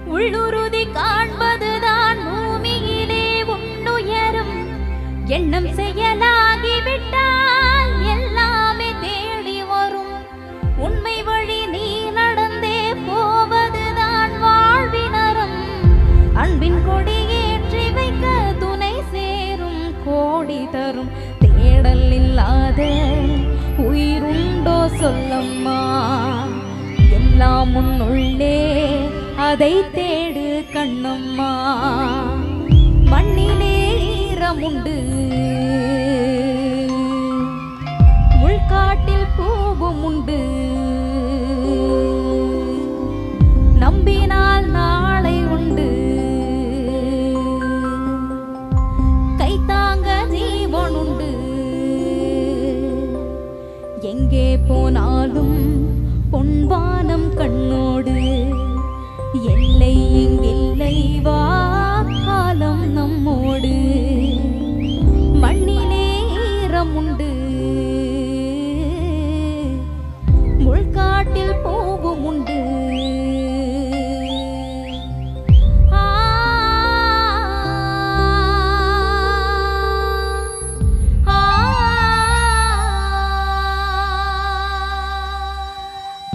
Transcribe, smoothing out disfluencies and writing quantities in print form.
உள்ளுறுதி காண்பதுதான் பூமியிலே உன்னுயரும் எண்ணம் செயலாகிவிட்டால் எல்லாமே தேடி வரும். உண்மை வழி நீ நடந்தே போவதுதான் வாழ்வினரும். அன்பின் கொடி ஏற்றி வைக்க துணை சேரும் கோடி தரும். தேடல் இல்லாத உயிருண்டோ சொல்லம்மா, எல்லாம் உன்னுள்ளே அதை தேடு கண்ணம்மா. மண்ணிலே ஈரமுண்டு, முள்காட்டில் பூவும் உண்டு.